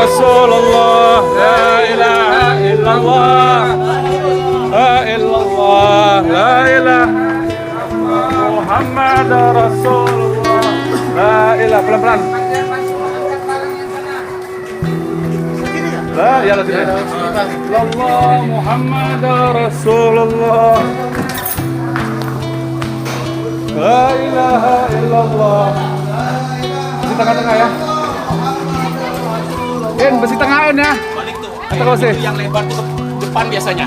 Rasulullah, la ilaha illallah, la illallah, la ilaha Muhammad Rasulullah, la ilaha, pelan-pelan. La ya Allah Muhammad Rasulullah, la ilaha illallah. Di tengah-tengah ya. Besi tengahin ya. Balik tuh. Atau sih? Yang lebar itu depan biasanya.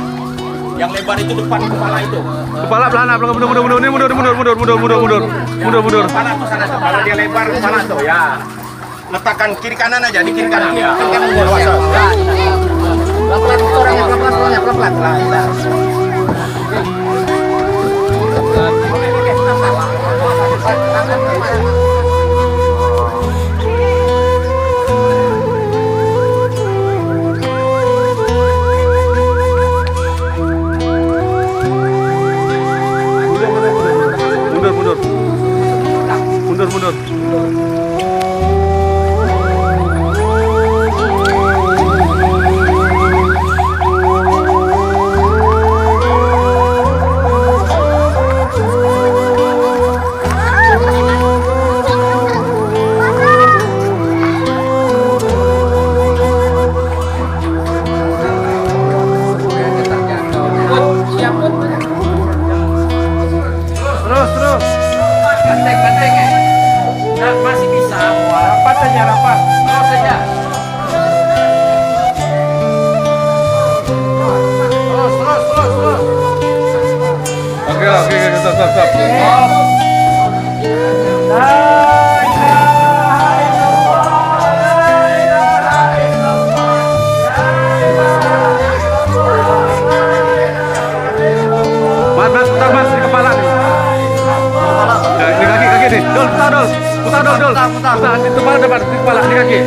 Yang lebar itu depan kepala itu. Kepala pelana, mundur. Kepala tuh sana tuh. Kalau dia lebar kepala tuh ya. Letakkan kiri kanan aja di kiri kanan ya. Pelan-pelan orangnya, pelan-pelan. Mundur. Terus. Ganteng ya. Nah, masih bisa. Rapat aja. Terus saja. Terus. Oke, stop. Mas, di kepala nih. Di kaki nih. Putar dol. Di depan, di kepala, di kaki.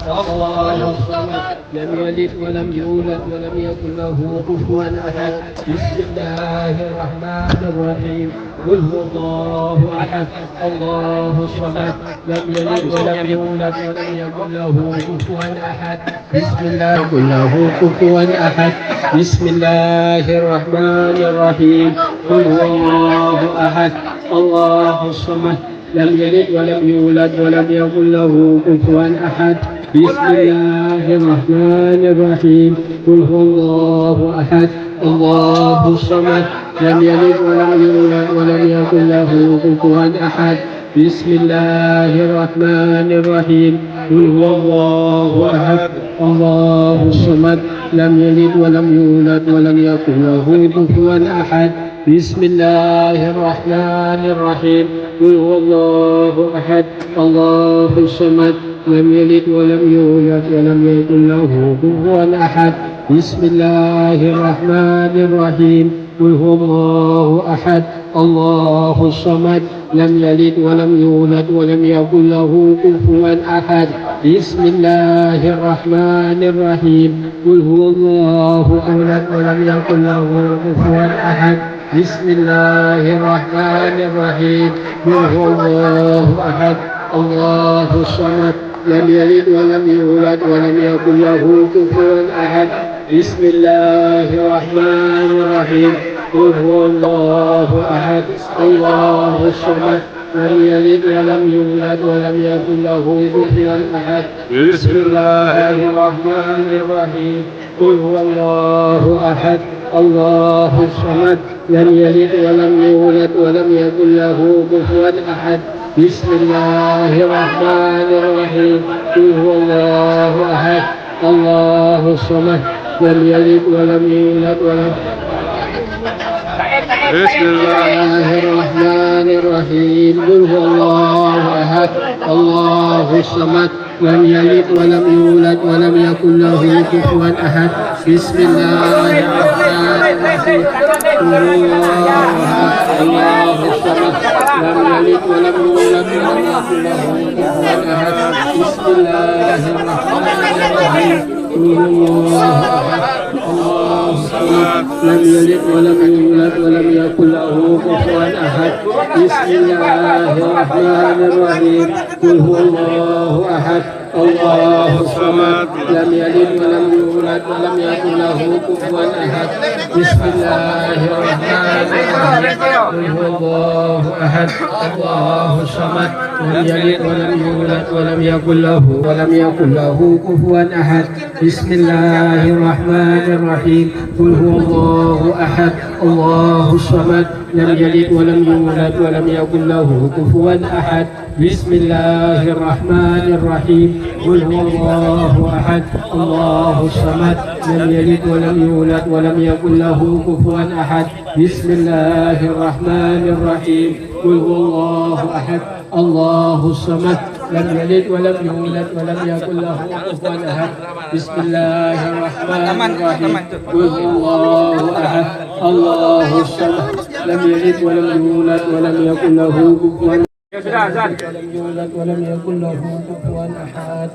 الله الصمد لم يلد ولم يولد ولم يكن له كفوا احد. بسم الله الرحمن الرحيم. قل هو الله احد الله الصمد لم يلد ولم يولد ولم يكن له كفوا احد. بسم الله قل له كفوا احد. بسم الله الرحمن الرحيم. قل هو الله احد الله الصمد لم يلد ولم يولد ولم يكن له كفوا احد. بسم الله الرحمن الرحيم. قل هو الله احد الله الصمد لم يلد ولم يولد ولم يكن له كفوا احد. بسم الله الرحمن الرحيم. قل هو الله احد الله الصمد لم يلد ولم يولد ولم يكن له كفوا احد. بسم الله الرحمن الرحيم. قل هو الله احد الله الصمد لم يلد ولم يولد ولم يكن له كفوا احد. بسم الله الرحمن الرحيم. قل هو الله احد الله الصمد لم يلد ولم يولد ولم يكن له كفوا احد. بسم الله الرحمن الرحيم. قل هو الله احد ولم يكن له كفوا احد. بسم الله الرحمن الرحيم. قل هو الله احد الله الصمد لم يلد ولم يولد ولم يكن له كفوا احد. بسم الله الرحمن الرحيم. قل هو الله احد الله الصمد لم يلد ولم يولد ولم يكن له كفوا أحد بسم الله الرحمن الرحيم قل هو الله أحد الله الصمد لم يلد ولم يولد ولم يكن له كفوا أحد بسم الله الرحمن الرحيم قل هو الله أحد الله الصمد لم يلد ولم يولد ولم بسم الله الرحمن الرحيم قل هو الله أحد الله الصمد لم يلد ولم يولد ولم يكن له كفوا أحد بسم الله الرحمن الرحيم قل هو الله أحد الله الصمد لم يلد ولم يولد ولم يكن له كفوا أحد بسم الله الرحمن الرحيم قل هو الله أحد الله الصمد لم يلد ولم يولد ولم يكن له كفوا أحد بسم الله الرحمن الرحيم قل هو الله أحد الله الصمد لم يلد ولم يولد ولم يكن له كفوا أحد بسم الله الرحمن الرحيم قل هو الله أحد الله الصمد لم يلد ولم يولد ولم يكن له كفوا أحد بسم الله الرحمن الرحيم قل هو الله أحد الله الصمد لم يلد ولم يولد ولم يكن له كفوا أحد بسم الله الرحمن الرحيم قل هو الله أحد الله الصمد لم يلد ولم يولد ولم يكن له كفوا أحد بسم الله الرحمن الرحيم قل هو الله أحد الله الصمد لم يلد ولم يولد ولم يكن له كفوا أحد بسم الله الرحمن الرحيم قل هو الله أحد الله الصمد لم يلد ولم يولد ولم يكن له كفوا أحد ولم يولد ولم يكن له كفوا أحد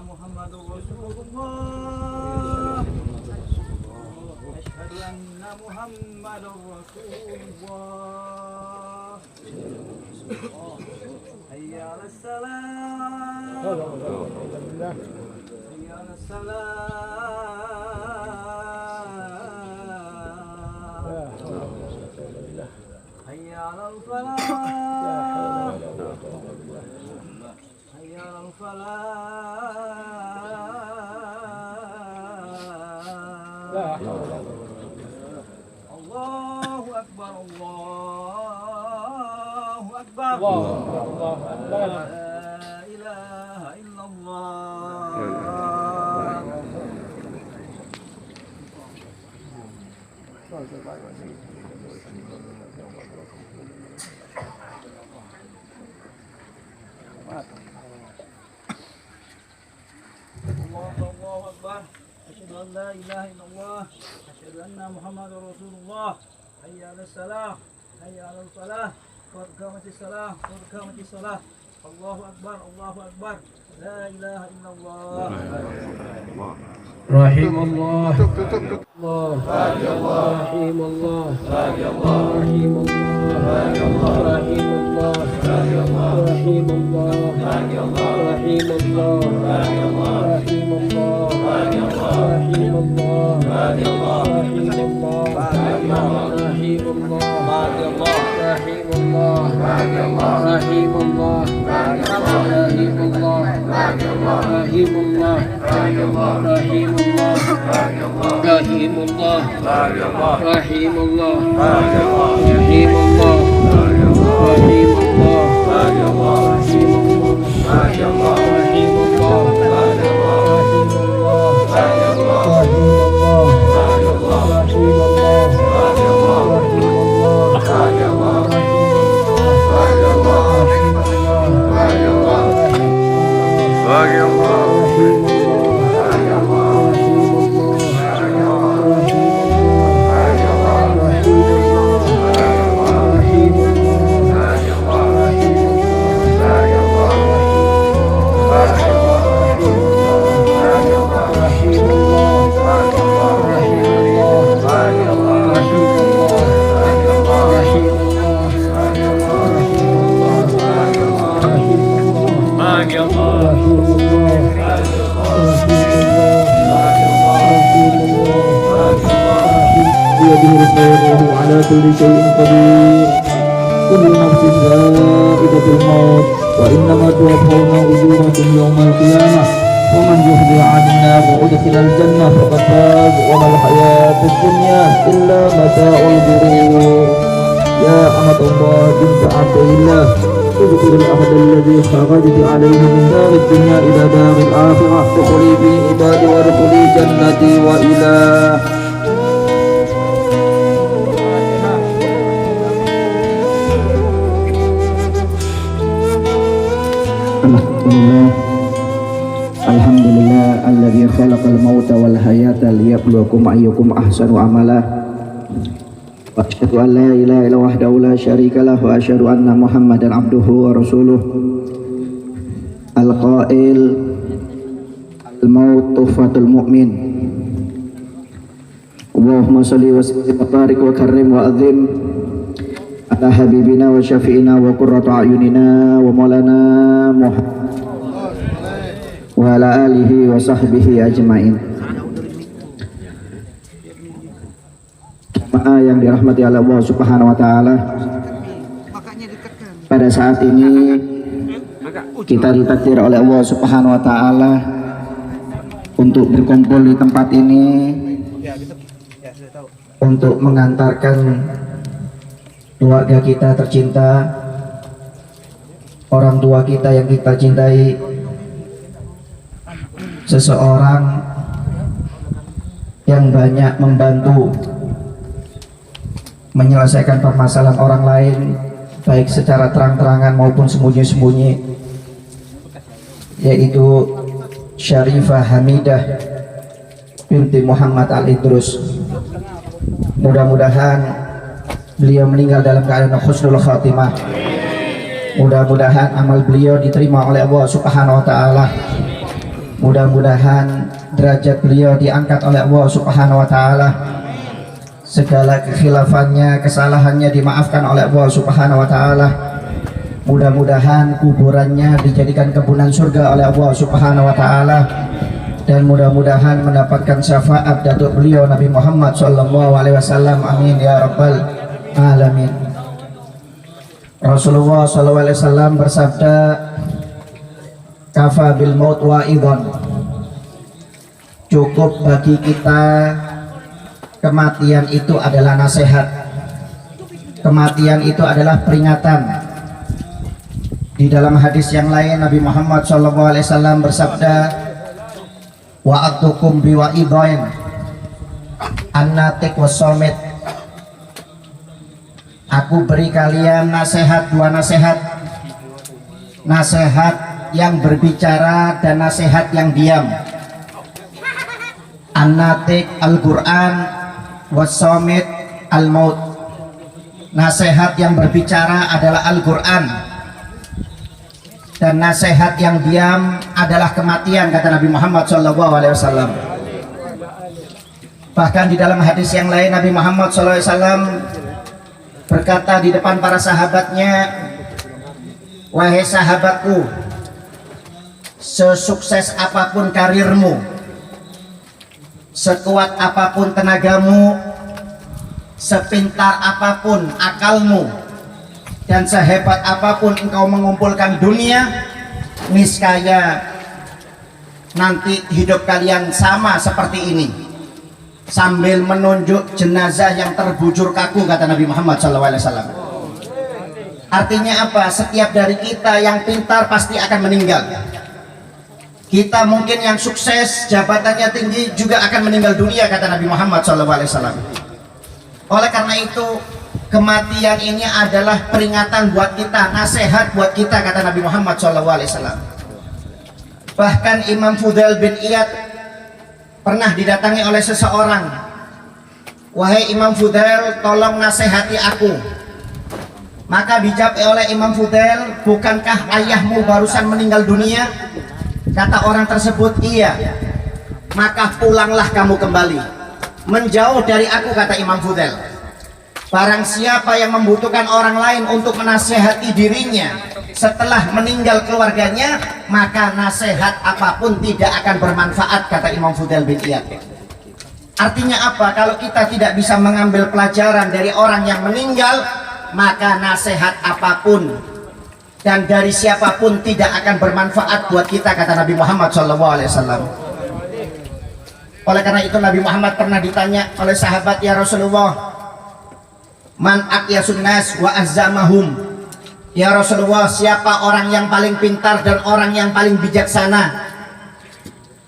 محمد رسول الله أشهد أن محمد رسول الله حي على السلام حي على السلام حي على الفلاح حي على الفلاح الله أكبر الله أكبر لا إله إلا الله الله أكبر أشهد أن لا إله إلا الله أشهد أن محمد رسول الله حي على الصلاة حي على الفلاح قد قامت الصلاة قد قامت الصلاة الله أكبر الله أكبر لا إله إلا الله رحم الله رحم الله رحم الله رحم الله رحم الله رحم الله رحم الله رحم الله رحم الله رحم الله رحم الله رحم الله رحم الله رحم الله رحم الله رحم الله رحيم الله رحيم الله رحيم الله رحيم الله رحيم الله رحيم بيده الخير وهو على كل شيء قدير كل نفس ذائقة الموت وإنما توفون أجوركم يوم القيامة ومن يخزي عن النار وأدخل الجنة فقد فاز وما الحياة الدنيا إلا متاع الغرور. يا أمة الله بنت عبد الله اذكر العهد الذي خرجت عليه من دار الدنيا إلى دار الآخرة ادخلي في عبادي وادخلي جنتي وإلى Alhamdulillah alladzi khalaqal mauta wal hayata liyabluwakum ayyukum ahsanu amala. Wa asyhadu an la ilaha illa wahdahu la syarikalah wa asyhadu anna Muhammadan abduhu wa rasuluh. Al-qail al-maut tuhfatul mu'min. Allahumma shalli wa sallim wa barik wa karrim wa azim ala habibina wa syafi'ina wa qurratu a'yunina wa maulana Muhammad wa ala alihi wa sahbihi ajmain. Jemaah yang dirahmati oleh Allah Subhanahu wa taala, pada saat ini kita ditakdir oleh Allah Subhanahu wa taala untuk berkumpul di tempat ini untuk mengantarkan keluarga kita tercinta, orang tua kita yang kita cintai, seseorang yang banyak membantu menyelesaikan permasalahan orang lain, baik secara terang-terangan maupun sembunyi-sembunyi, yaitu Syarifah Hamidah binti Muhammad Al-Idrus. Mudah-mudahan beliau meninggal dalam keadaan husnul khatimah. Mudah-mudahan amal beliau diterima oleh Allah Subhanahu wa taala. Mudah-mudahan derajat beliau diangkat oleh Allah Subhanahu wa taala. Segala kekhilafannya, kesalahannya dimaafkan oleh Allah Subhanahu wa taala. Mudah-mudahan kuburannya dijadikan kebunan surga oleh Allah Subhanahu wa taala, dan mudah-mudahan mendapatkan syafaat datuk beliau Nabi Muhammad sallallahu alaihi wasallam. Amin ya rabbal alamin. Rasulullah sallallahu alaihi wasallam bersabda, kafa bil maut wa'idhan, cukup bagi kita kematian itu adalah nasihat, kematian itu adalah peringatan. Di dalam hadis yang lain Nabi Muhammad SAW bersabda, wa'atukum biwa'idhain annatik wassomit, aku beri kalian nasihat, dua nasihat, nasihat yang berbicara dan nasihat yang diam. An-natik Al-Quran, was-somit al-maut. Nasihat yang berbicara adalah Al-Quran, dan nasihat yang diam adalah kematian, kata Nabi Muhammad SAW. Bahkan di dalam hadis yang lain Nabi Muhammad SAW berkata di depan para sahabatnya, wahai sahabatku, sesukses apapun karirmu, sekuat apapun tenagamu, sepintar apapun akalmu, dan sehebat apapun engkau mengumpulkan dunia, niscaya nanti hidup kalian sama seperti ini, sambil menunjuk jenazah yang terbujur kaku, kata Nabi Muhammad SAW. Artinya apa? Setiap dari kita yang pintar pasti akan meninggal. Kita mungkin yang sukses, jabatannya tinggi juga akan meninggal dunia, kata Nabi Muhammad SAW. Oleh karena itu, kematian ini adalah peringatan buat kita, nasihat buat kita, kata Nabi Muhammad SAW. Bahkan Imam Fudail bin Iyad pernah didatangi oleh seseorang, wahai Imam Fudail, tolong nasihati aku. Maka dijawab oleh Imam Fudail, bukankah ayahmu barusan meninggal dunia? Kata orang tersebut, iya. Maka pulanglah kamu kembali, menjauh dari aku, kata Imam Fudail. Barang siapa yang membutuhkan orang lain untuk menasehati dirinya setelah meninggal keluarganya, maka nasihat apapun tidak akan bermanfaat, kata Imam Fudail bin Iyad. Artinya apa? Kalau kita tidak bisa mengambil pelajaran dari orang yang meninggal, maka nasihat apapun dan dari siapapun tidak akan bermanfaat buat kita, kata Nabi Muhammad SAW. Oleh karena itu Nabi Muhammad pernah ditanya oleh sahabat, ya Rasulullah, man aqyasun nas wa azzamahum. Ya Rasulullah, siapa orang yang paling pintar dan orang yang paling bijaksana?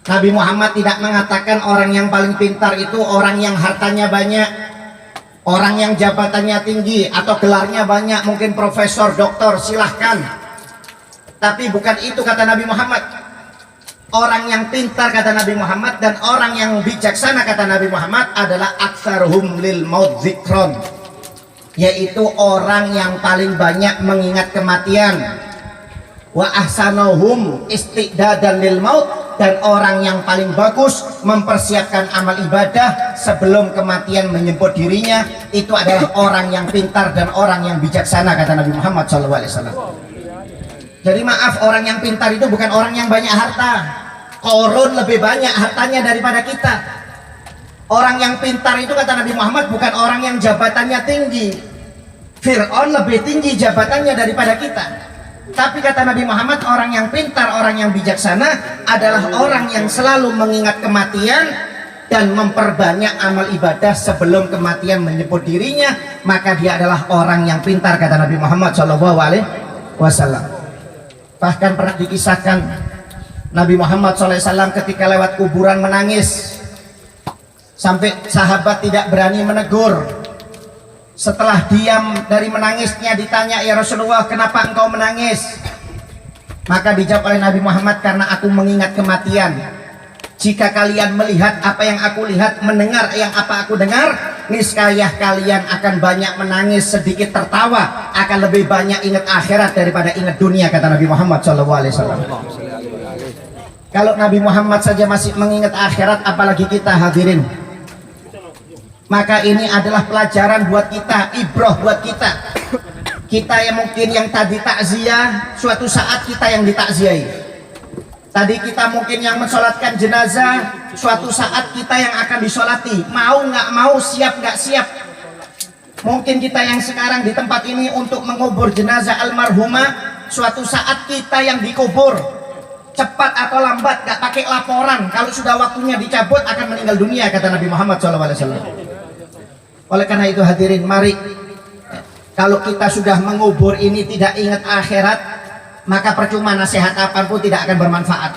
Nabi Muhammad tidak mengatakan orang yang paling pintar itu orang yang hartanya banyak, orang yang jabatannya tinggi atau gelarnya banyak, mungkin profesor, doktor, silahkan. Tapi bukan itu kata Nabi Muhammad. Orang yang pintar kata Nabi Muhammad dan orang yang bijaksana kata Nabi Muhammad adalah aktsaruhum lil maut dzikron, yaitu orang yang paling banyak mengingat kematian. Wa ahsanuhum istidadan lil maut, dan orang yang paling bagus mempersiapkan amal ibadah sebelum kematian menjemput dirinya, itu adalah orang yang pintar dan orang yang bijaksana kata Nabi Muhammad SAW. Jadi maaf, orang yang pintar itu bukan orang yang banyak harta. Korun lebih banyak hartanya daripada kita. Orang yang pintar itu kata Nabi Muhammad bukan orang yang jabatannya tinggi. Fir'aun lebih tinggi jabatannya daripada kita. Tapi kata Nabi Muhammad, orang yang pintar, orang yang bijaksana adalah orang yang selalu mengingat kematian dan memperbanyak amal ibadah sebelum kematian menjemput dirinya, maka dia adalah orang yang pintar kata Nabi Muhammad SAW. Bahkan pernah dikisahkan Nabi Muhammad SAW ketika lewat kuburan menangis sampai sahabat tidak berani menegur. Setelah diam dari menangisnya ditanya, ya Rasulullah, kenapa engkau menangis? Maka dijawab oleh Nabi Muhammad, karena aku mengingat kematian. Jika kalian melihat apa yang aku lihat, mendengar yang apa aku dengar, niscaya kalian akan banyak menangis, sedikit tertawa, akan lebih banyak ingat akhirat daripada ingat dunia kata Nabi Muhammad SAW. Kalau Nabi Muhammad saja masih mengingat akhirat, apalagi kita hadirin. Maka ini adalah pelajaran buat kita, ibrah buat kita. Kita yang mungkin yang tadi takziah, suatu saat kita yang ditakziahi. Tadi kita mungkin yang mensolatkan jenazah, suatu saat kita yang akan disolati. Mau nggak mau, siap nggak siap. Mungkin kita yang sekarang di tempat ini untuk mengubur jenazah almarhumah, suatu saat kita yang dikubur. Cepat atau lambat, nggak pakai laporan. Kalau sudah waktunya dicabut akan meninggal dunia kata Nabi Muhammad SAW. Oleh karena itu hadirin, mari kalau kita sudah mengubur ini tidak ingat akhirat, maka percuma nasihat apapun tidak akan bermanfaat.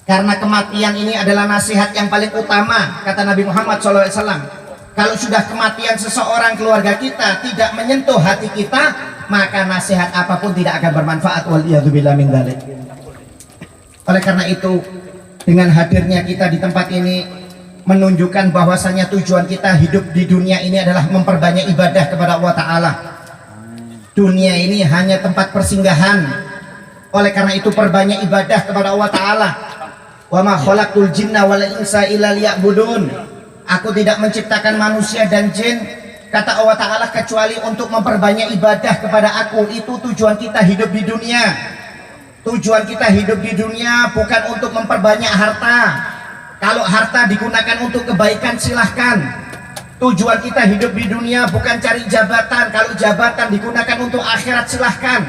Karena kematian ini adalah nasihat yang paling utama kata Nabi Muhammad SAW. Kalau sudah kematian seseorang, keluarga kita tidak menyentuh hati kita, maka nasihat apapun tidak akan bermanfaat. Waliyadzubillah min dzalik. Oleh karena itu, dengan hadirnya kita di tempat ini menunjukkan bahwasanya tujuan kita hidup di dunia ini adalah memperbanyak ibadah kepada Allah Ta'ala. Dunia ini hanya tempat persinggahan. Oleh karena itu perbanyak ibadah kepada Allah Ta'ala. Wa ma khalaqtul jinna wal insa illa liya'budun. Aku tidak menciptakan manusia dan jin, kata Allah Ta'ala, kecuali untuk memperbanyak ibadah kepada aku. Itu tujuan kita hidup di dunia. Tujuan kita hidup di dunia bukan untuk memperbanyak harta. Kalau harta digunakan untuk kebaikan silahkan. Tujuan kita hidup di dunia bukan cari jabatan. Kalau jabatan digunakan untuk akhirat silahkan.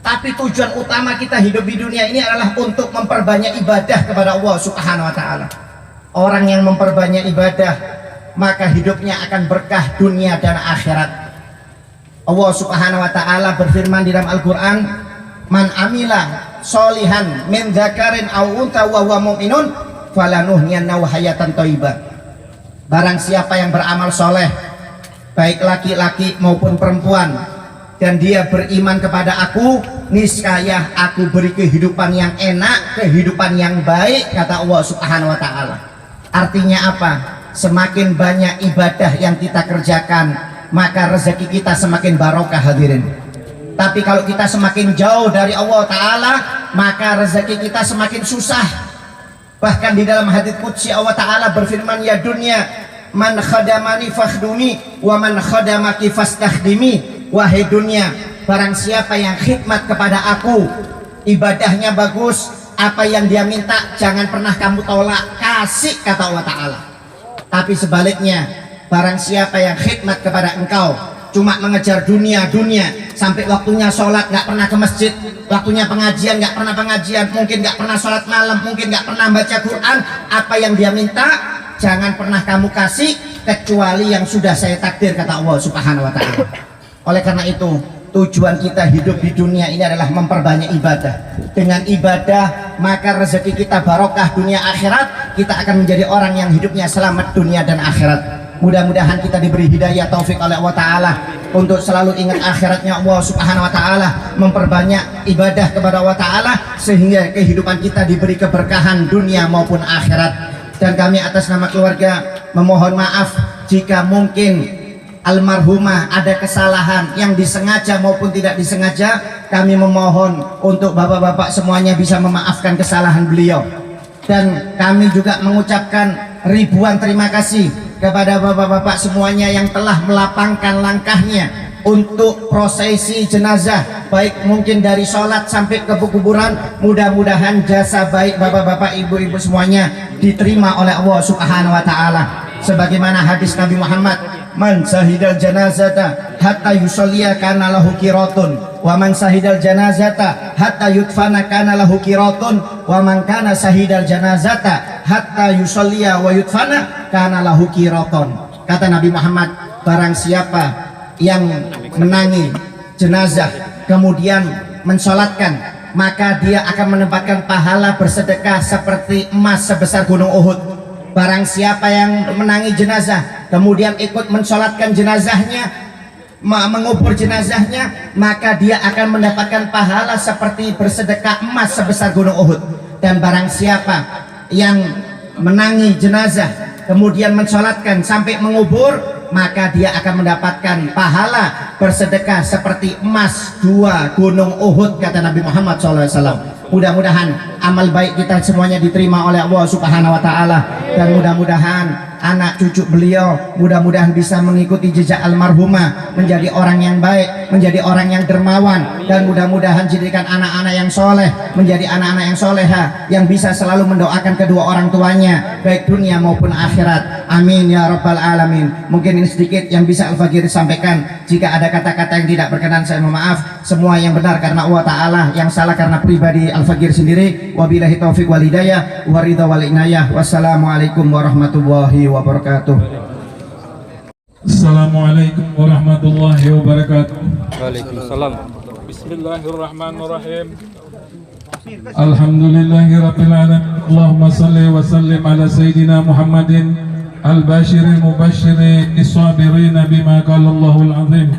Tapi tujuan utama kita hidup di dunia ini adalah untuk memperbanyak ibadah kepada Allah Subhanahu wa Ta'ala. Orang yang memperbanyak ibadah, maka hidupnya akan berkah dunia dan akhirat. Allah Subhanahu wa Ta'ala berfirman di dalam Al-Quran, man amila solihan min dzakarin aw untha wa huwa mu'minun falanuhyiyannahu hayatan thayyibah. Barang siapa yang beramal soleh, baik laki-laki maupun perempuan, dan dia beriman kepada aku, niscaya aku beri kehidupan yang enak, kehidupan yang baik, kata Allah Subhanahu wa Ta'ala. Artinya apa? Semakin banyak ibadah yang kita kerjakan, maka rezeki kita semakin barokah hadirin. Tapi kalau kita semakin jauh dari Allah Ta'ala, maka rezeki kita semakin susah. Bahkan di dalam hadits qudsi Allah Ta'ala berfirman, ya dunia, man khadamani fakhdumi wa man khadamaki fastakhdimi. Wahai dunia, barang siapa yang khidmat kepada aku, ibadahnya bagus, apa yang dia minta jangan pernah kamu tolak, kasih, kata Allah Ta'ala. Tapi sebaliknya, barang siapa yang khidmat kepada engkau cuma mengejar dunia sampai waktunya sholat nggak pernah ke masjid, waktunya pengajian nggak pernah pengajian, mungkin nggak pernah sholat malam, mungkin nggak pernah baca Quran, apa yang dia minta jangan pernah kamu kasih kecuali yang sudah saya takdir, kata Allah Subhanahu wa Ta'ala. Oleh karena itu, tujuan kita hidup di dunia ini adalah memperbanyak ibadah. Dengan ibadah maka rezeki kita barokah dunia akhirat, kita akan menjadi orang yang hidupnya selamat dunia dan akhirat. Mudah-mudahan kita diberi hidayah taufik oleh Allah Ta'ala untuk selalu ingat akhiratnya Allah Subhanahu wa Ta'ala, memperbanyak ibadah kepada Allah Ta'ala sehingga kehidupan kita diberi keberkahan dunia maupun akhirat. Dan kami atas nama keluarga memohon maaf jika mungkin almarhumah ada kesalahan yang disengaja maupun tidak disengaja. Kami memohon untuk bapak-bapak semuanya bisa memaafkan kesalahan beliau. Dan kami juga mengucapkan ribuan terima kasih kepada bapak-bapak semuanya yang telah melapangkan langkahnya untuk prosesi jenazah, baik mungkin dari sholat sampai ke kuburan. Mudah-mudahan jasa baik bapak-bapak, ibu-ibu semuanya diterima oleh Allah Subhanahu wa Ta'ala. Sebagaimana hadis Nabi Muhammad, man sahidal janazata hatta yusalliya kana lahu qiratun, wa man sahidal janazata hatta yudfana kana lahu qiratun, wa man kana sahidal janazata hatta yusalliya wa yudfana kana lahu qiratun. Kata Nabi Muhammad, barang siapa yang menangi jenazah kemudian mensolatkan, maka dia akan mendapatkan pahala bersedekah seperti emas sebesar gunung Uhud. Barang siapa yang menangi jenazah kemudian ikut mensolatkan jenazahnya, mengubur jenazahnya, maka dia akan mendapatkan pahala seperti bersedekah emas sebesar gunung Uhud. Dan barang siapa yang menangi jenazah kemudian mensolatkan sampai mengubur, maka dia akan mendapatkan pahala bersedekah seperti emas 2 gunung Uhud, kata Nabi Muhammad SAW. Mudah-mudahan amal baik kita semuanya diterima oleh Allah Subhanahu wa Ta'ala, dan mudah-mudahan anak cucu beliau mudah-mudahan bisa mengikuti jejak almarhumah, menjadi orang yang baik, menjadi orang yang dermawan, dan mudah-mudahan jadikan anak-anak yang soleh menjadi anak-anak yang soleha, yang bisa selalu mendoakan kedua orang tuanya baik dunia maupun akhirat. Amin ya rabbal alamin. Mungkin ini sedikit yang bisa Al-Faqir sampaikan. Jika ada kata-kata yang tidak berkenan, saya mohon maaf. Semua yang benar karena Allah Ta'ala, yang salah karena pribadi Al-Faqir sendiri. Wabillahi taufiq wal hidayah wa ridha wal inayah. Wassalamualaikum warahmatullahi wabarakatuh. Assalamualaikum warahmatullahi wabarakatuh. Waalaikumsalam. Bismillahirrahmanirrahim. Alhamdulillahirabbil alamin. Allahumma shalli wa sallim ala sayyidina Muhammadin al-bashiril mubashshiri as-sabirin bima qala Allahul azim.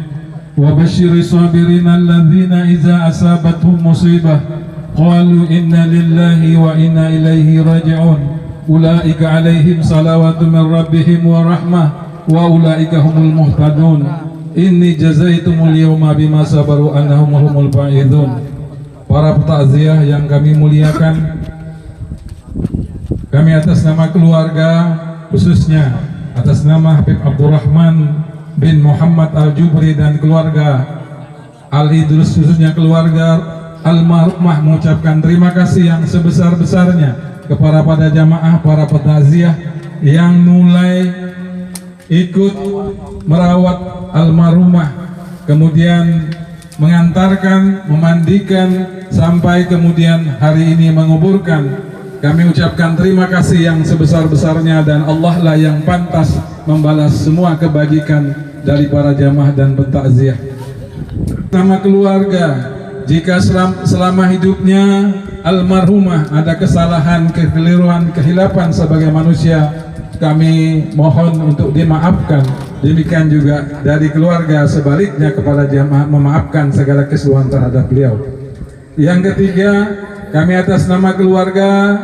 Wa basyiri sabirin alladhina idza asabatuhum musibah qalu inna lillahi wa inna ilaihi raji'un. Ulaika alaihim salawatu min rabbihim wa rahmah wa ulaika humul muhtadun. Inni jazaitumul yawma bima sabaru annahum humul faizun. Para takziah yang kami muliakan, kami atas nama keluarga, khususnya atas nama Habib Abdurrahman bin Muhammad Al-Jubri dan keluarga Al-Idrus, khususnya keluarga almarhumah, mengucapkan terima kasih yang sebesar-besarnya kepada pada jamaah para petakziah yang mulai ikut merawat almarhumah, kemudian mengantarkan, memandikan, sampai kemudian hari ini menguburkan. Kami ucapkan terima kasih yang sebesar-besarnya, dan Allah lah yang pantas membalas semua kebajikan dari para jamaah dan pentakziah. Nama keluarga, jika selama hidupnya almarhumah ada kesalahan, kekeliruan, kehilapan sebagai manusia, kami mohon untuk dimaafkan. Demikian juga dari keluarga sebaliknya kepada jamaah memaafkan segala kesalahan terhadap beliau. Yang ketiga, kami atas nama keluarga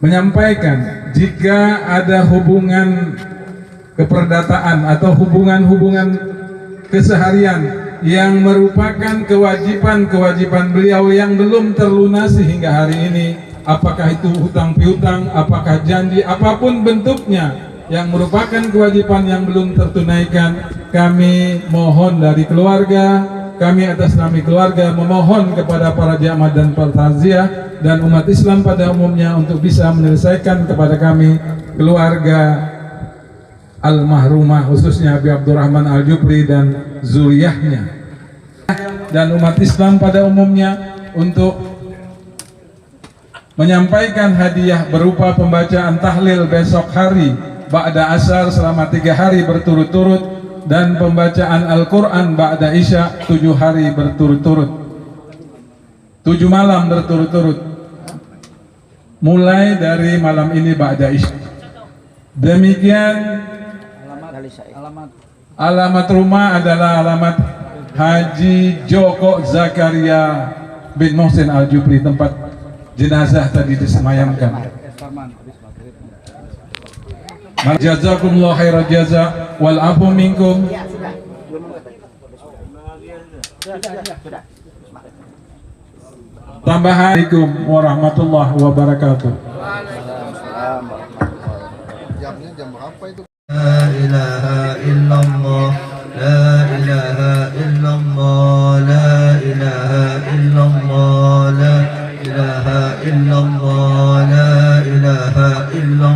menyampaikan jika ada hubungan keperdataan atau hubungan-hubungan keseharian yang merupakan kewajiban-kewajiban beliau yang belum terlunasi hingga hari ini, apakah itu hutang piutang, apakah janji, apapun bentuknya yang merupakan kewajiban yang belum tertunaikan, kami mohon dari keluarga kami atas nama keluarga memohon kepada para jamaah dan para takziah dan umat Islam pada umumnya untuk bisa menyelesaikan kepada kami keluarga almarhumah khususnya Habib Abdurrahman Al-Jubri dan zuriyahnya, dan umat Islam pada umumnya untuk menyampaikan hadiah berupa pembacaan tahlil besok hari ba'da asar selama 3 hari berturut-turut, dan pembacaan Al-Quran ba'da isya 7 hari berturut-turut, 7 malam berturut-turut, mulai dari malam ini ba'da isya. Demikian alamat rumah adalah alamat Haji Joko Zakaria bin Muhsin Al-Jubri, tempat jenazah tadi disemayamkan. Jazakumullah khairal jaza wal afu minkum. Tambahan. Assalamualaikum warahmatullahi wabarakatuh. La ilaha illallah, la ilaha illallah, la ilaha illallah, la ilaha illallah, la ilaha illallah.